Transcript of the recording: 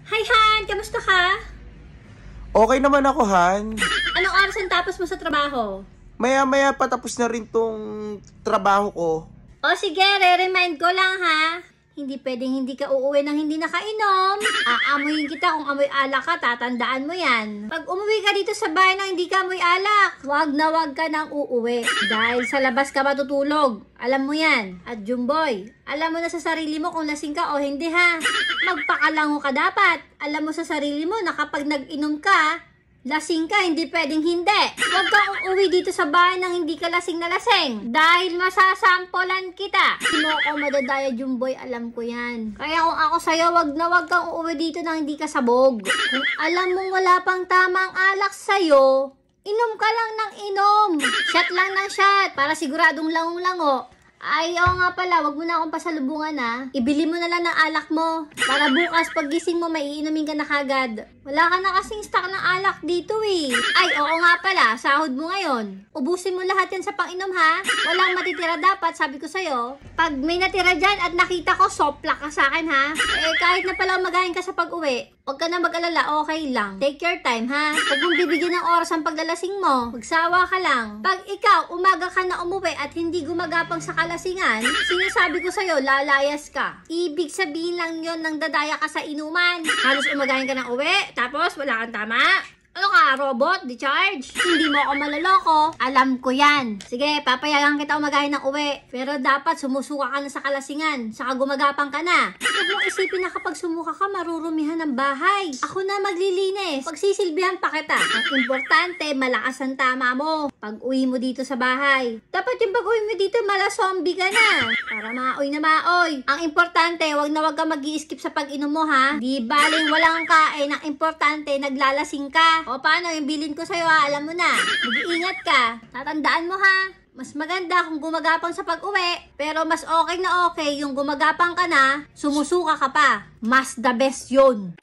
Hi Han! Kamusta ka? Okay naman ako, Han. Anong oras ang tapos mo sa trabaho? Maya-maya patapos na rin tong trabaho ko. O sige, re-remind ko lang ha. Hindi pwedeng hindi ka uuwi nang hindi nakainom. Aamuyin kita kung amoy alak ka, tatandaan mo yan. Pag umuwi ka dito sa bahay nang hindi ka amoy alak, wag na wag ka nang uuwi. Dahil sa labas ka matutulog. Alam mo yan. At Jumboy, alam mo na sa sarili mo kung lasing ka o hindi ha. Magpakalango ka dapat. Alam mo sa sarili mo na kapag nag-inom ka, lasing ka, hindi pwedeng hindi. Huwag kang uuwi dito sa bahay nang hindi ka lasing na lasing. Dahil masasampolan kita. Hindi mo ako madadaya, Jumboy, alam ko yan. Kaya kung ako sa'yo, wag na wag kang uuwi dito nang hindi ka sabog. Kung alam mong wala pang tamang alak sa'yo, inom ka lang ng inom. Shot lang ng shot, para siguradong langong-lango. Ay, oo nga pala, wag mo na akong pasalubungan ha. Ibili mo na lang ng alak mo. Para bukas pag gising mo, may iinumin ka na kagad. Wala ka na kasing stock ng alak dito eh. Ay, oo nga pala, sahod mo ngayon. Ubusin mo lahat yan sa pang-inom ha. Walang matitira dapat, sabi ko sa'yo. Pag may natira dyan at nakita ko, sopla ka sa akin ha. Eh, kahit na pala magahin ka sa pag-uwi, huwag ka na mag-alala, okay lang. Take your time ha. Huwag mong bibigyan ng oras ang paglalasing mo. Magsawa ka lang. Pag ikaw, umaga ka na umuwi at hindi gumagapang sa kalasingan, sinasabi ko sa'yo, lalayas ka. Ibig sabihin lang yon nang dadaya ka sa inuman. Halos umagahin ka ng uwi, tapos wala kang tama. Ano ka, robot? Di-charge? Hindi mo ako maloloko. Alam ko yan. Sige, papayagan kita umagahin ng uwi. Pero dapat sumusuka ka na sa kalasingan. Saka gumagapang ka na. Huwag mong isipin na kapag sumuka ka, marurumihan ng bahay. Ako na maglilinis. Pagsisilbihan pa kita. Ang importante, malakas ang tama mo. Pag uwi mo dito sa bahay. Dapat yung pag uwi mo dito, mala zombie ka na. Para maoy na maoy. Ang importante, wag na wag ka mag-i-skip sa pag-inom mo ha. Di baling walang kain. Ang importante, naglalasing ka. O paano, yung bilin ko sa'yo ha, alam mo na. Mag-iingat ka. Tatandaan mo ha. Mas maganda kung gumagapang sa pag-uwi. Pero mas okay na okay yung gumagapang ka na, sumusuka ka pa. Mas the best yun.